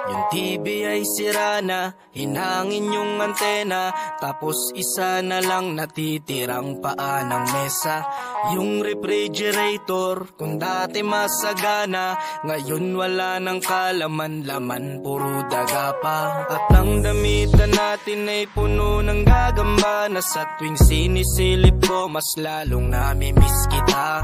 Yung TV ay sira na, hinangin yung antena, tapos isa na lang natitirang paa ng mesa. Yung refrigerator, kung dati masagana, ngayon wala nang kalaman-laman, puro daga pa. At ang damitan natin ay puno ng gagamba, na sa tuwing sinisilip ko mas lalong namimiss kita.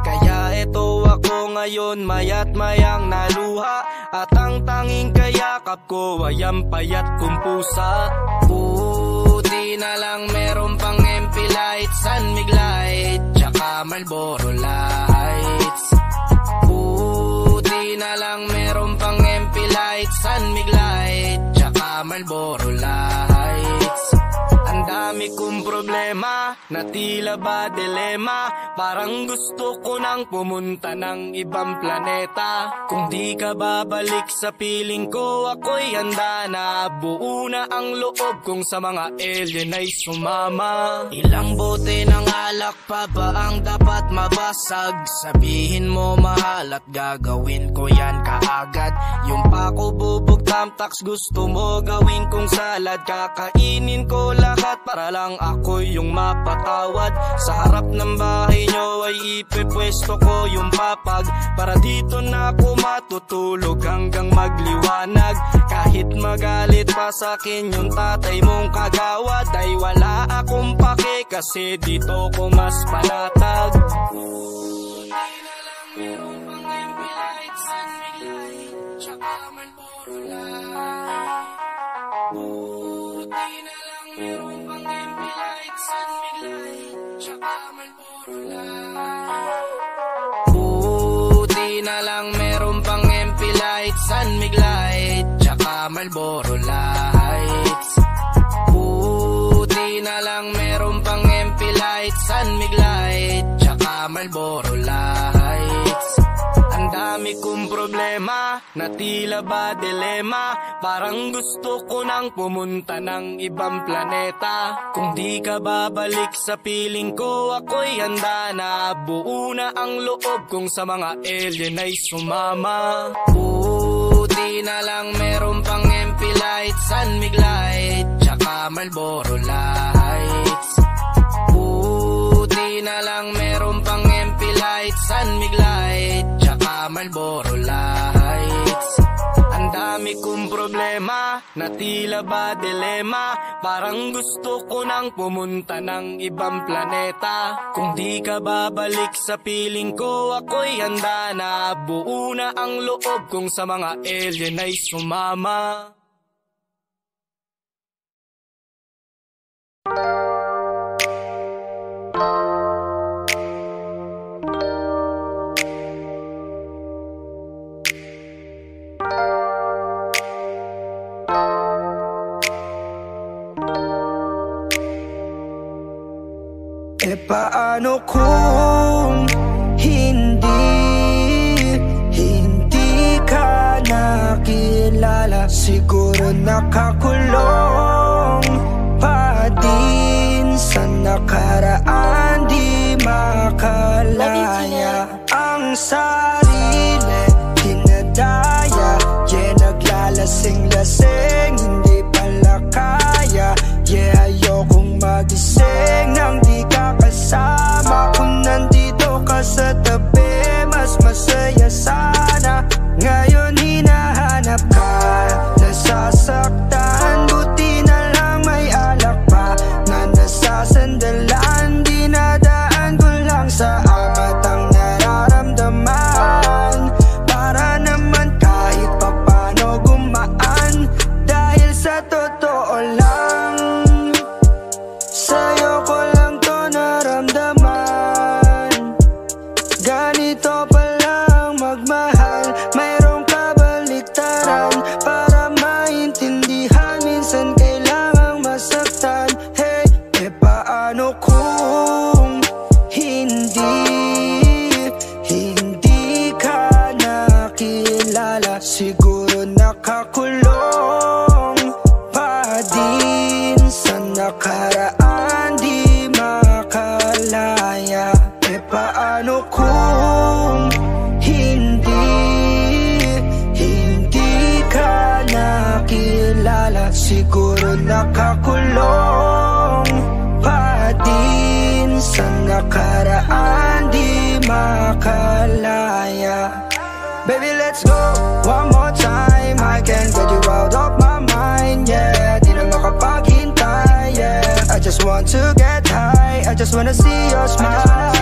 Kaya eto ako ngayon, mayat mayang naluha, at ang tanging kayakap ko ay ang payat kong pusa. Buti na lang meron pang MP lights, San Mig light, tsaka Marlboro lights. Buti na lang meron pang MP lights, San Mig light, tsaka Marlboro lights. Ang dami kong problema, na tila ba dilema, parang gusto ko nang pumunta ng ibang planeta. Kung di ka babalik sa piling ko, ako'y handa na. Buo na ang loob kong sa mga alien ay sumama. Ilang bote ng alak pa ba ang dapat mabasag? Sabihin mo mahal at gagawin ko yan kaagad. Yung pako bubog tamtax gusto mo gawin kong salad, kakainin ko lahat para lang ako yung mapatawad. Sa harap ng bahay nyo ay ipepwesto ko yung papag, para dito na ako matutulog hanggang magliwanag. Kahit magalit pa sa'kin yung tatay mong kagawad, ay wala akong pake kasi dito ko mas panatag. Buti na lang meron pang MP lights, San Mig light, tsaka Marlboro light. Buti na lang meron pang MP lights, San Mig light, tsaka Marlboro light. Buti na lang meron pang MP lights, San Mig light, tsaka Marlboro lights. Buti na lang meron pang MP lights, San Mig light, tsaka Marlboro lights. Ang dami kong problema, na tila ba dilema, parang gusto ko nang pumunta ng ibang planeta. Kung di ka babalik sa piling ko, ako'y handa na. Buo na ang loob kong sa mga alien ay sumama. Buti na lang meron pang MP lights, San Mig light, tsaka Marlboro lights. Buti na lang meron pang MP lights, San Mig light, tsaka Marlboro lights. Ang dami kong problema, na tila ba dilema, parang gusto ko nang pumunta ng ibang planeta. Kung di ka babalik sa piling ko, ako'y handa na. Buo na ang loob kong sa mga alien ay sumama. Paano kung hindi ka nakilala? Siguro nakakulong pa din sa nakaraan, di makalaya ang sarili, dinadaya. Naglalasing-lasing, hindi pala kaya. Ayokong magising nang di ka kasama. Kung nandito ka sa tabi, mas masaya sana. Ngayon hinahanap ka, nasasaktan. Buti na lang may alak pa na nasasandalan. Dinadaan ko lang sa amat ang nararamdaman, para naman kahit papano gumaan. Dahil sa totoo lang, sa'yo ko lang to naramdaman. Ganito palang magmahal, mayroong kabaliktaran. Para maintindihan, minsan kailangang masaktan. Hey, paano kung hindi ka nakilala? Siguro nakakulong pa din sa nakaraan, di makalaya. Paano kung hindi ka siguro nakakulong pa din sa nakaraan, di makalaya. Baby, let's go one more time. I can't get you out of my mind, yeah. Di na makapaghintay, yeah. I just want to get high, I just wanna see your smile,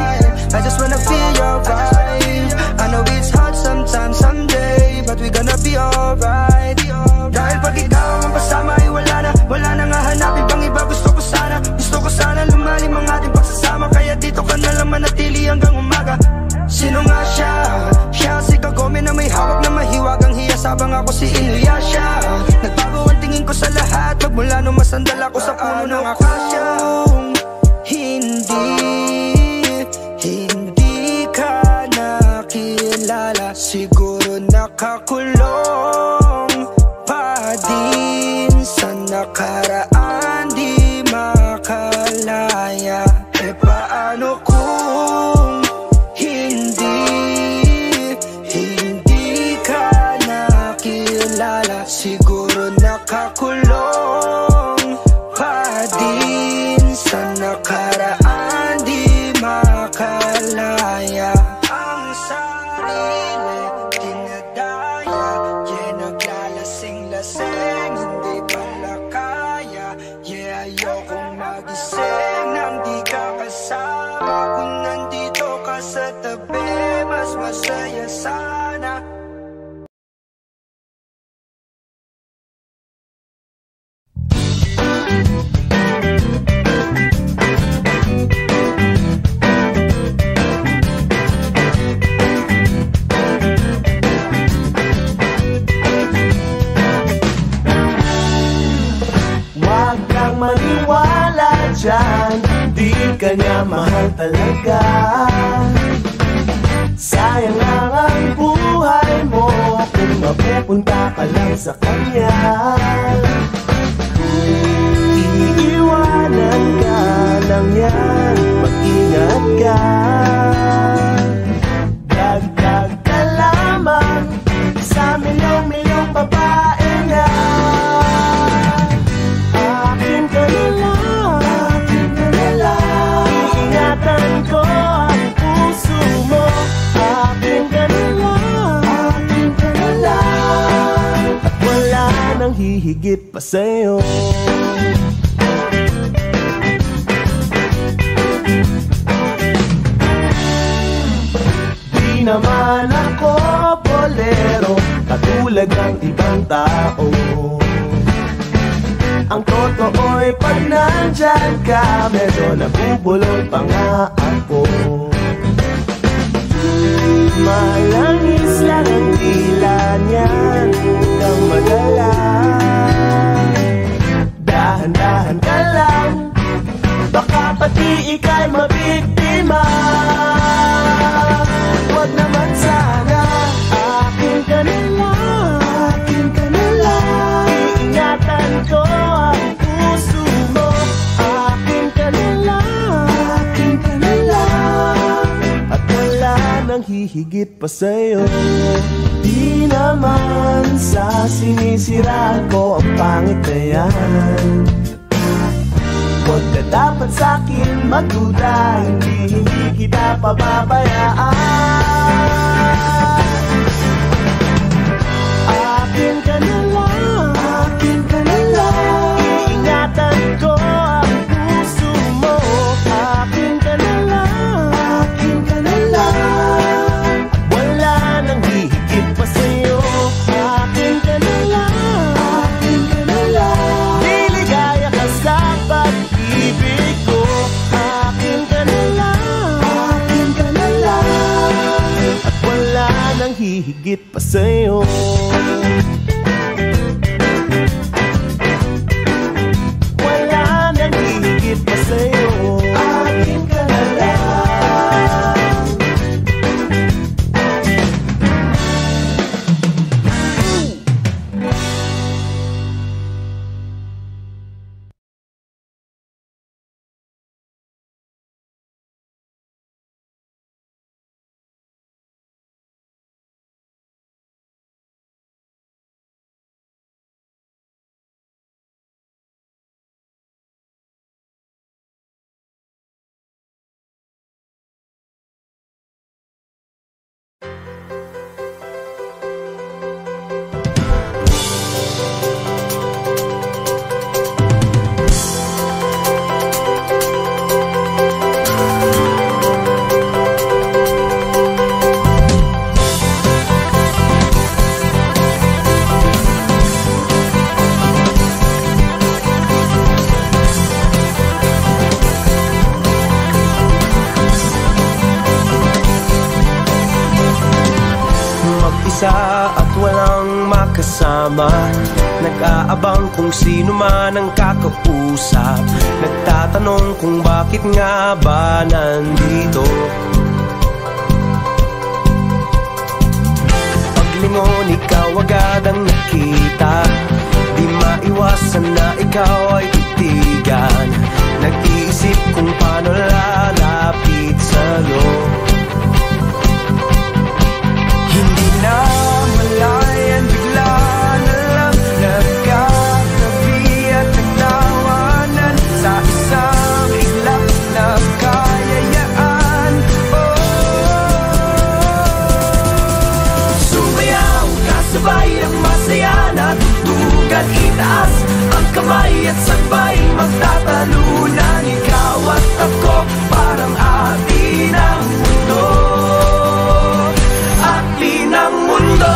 I just wanna feel your vibe. I know it's hard sometimes, someday, but we gonna be alright. Dahil pag ikaw ang kasama ay wala na nga hanapin pang iba. Gusto ko sana lumalim ang ating pagsasama. Kaya dito ka na lang manatili hanggang umaga. Sino nga siya? Siya si Kagome na may hawak na mahiwagang hiya, sabang ako si Inuyasha. Nagbago ang tingin ko sa lahat magmula nung masandal ako sa puno ng akasya. Hindi ka nakilala, siguro nakakulong pa din sa nakaraan, di makalaya. E paano kung hindi ka nakilala, siguro nakakulong pa din sa nakaraan, di makalaya. Ang sarili dinadaya, yeah, naglalasing-lasing, hindi pala kaya, yeah, ayokong magising nang di ka kasama. Kung nandito ka sa tabi, mas masaya sana. Huwag kang maniwala dyan, di ka niya mahal talaga. Sayang lang ang buhay mo kung mapupunta ka lang sa kanya. Iiwanan ka lang yan, mag-ingat ka. Dagdag ka lamang sa milyong-milyong babae na. Akin ka na lang, iingatan ko ang puso mo. Akin ka na lang, at wala nang hihigit pa sa'yo. Di naman ako bolero, katulad ng ibang tao. Ang totoo'y pag nandyan ka, medyo nabubulol pa nga ako. Malangis lang ang dila niyan, huwag kang madala. Dahan-dahan ka lang, baka pati ika'y mabiktima. Huwag naman sana, akin ka na lang, iingatan ko ang puso mo. Akin ka na lang, at wala nang hihigit pa sa'yo. Di naman sa sinisiraan ko ang pangit na yan. Huwag ka dapat sa'kin magduda, hindi kita pababayaan. Akin ka na lang, iingatan ko ang puso mo. Akin ka na lang, wala nang hihigit pa sa'yo. Akin ka na lang, liligaya ka sa pag-ibig ko. Akin ka na lang, at wala nang hihigit pa sa'yo. Wala nang hihigit pa sa'yo. Akin ka na mag-isa at walang makasama. Nag-aabang kung sino man ang kakausap. Nagtatanong kung bakit nga ba nandito. Paglingon, ikaw agad ang nakita. Di maiwasan na ikaw ay titigan. Nag-iisip kung paano lalapit sa'yo. Hindi na malayan, bigla na lang nagkatabi at nagtawanan sa isang iglap na kayayaan. Sumayaw, kasabay ang masaya na tutugan. Itaas ang kamay at sabay magtatalunan. Ikaw at ako parang atin ang mundo. Atin ang mundo.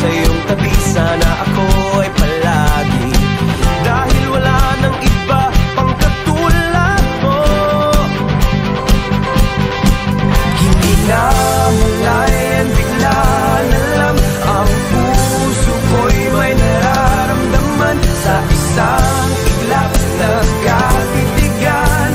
Sa iyong tabi sana ako ay palagi. Dahil wala nang iba pang katulad mo. Hindi na malayan, bigla na lang ang puso ko'y may nararamdaman sa isang iglap na katitigan.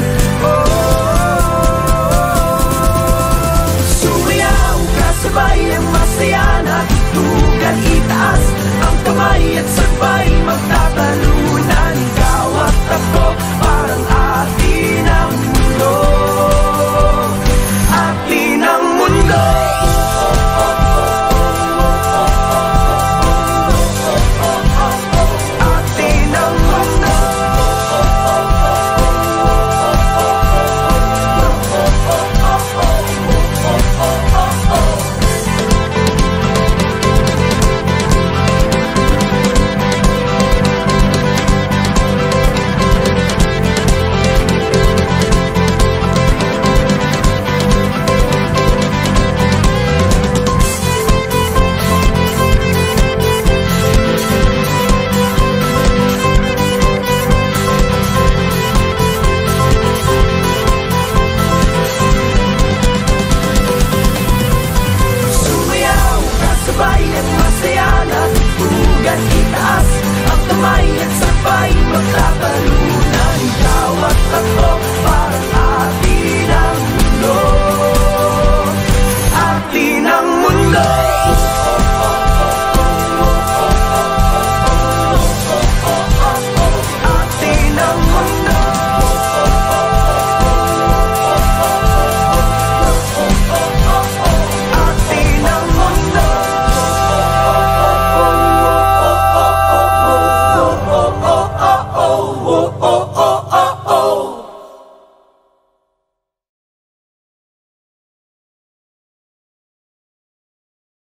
Sumayaw, kasabay ang masaya na tutugan. Itaas ang kamay at sabay magtatalunan.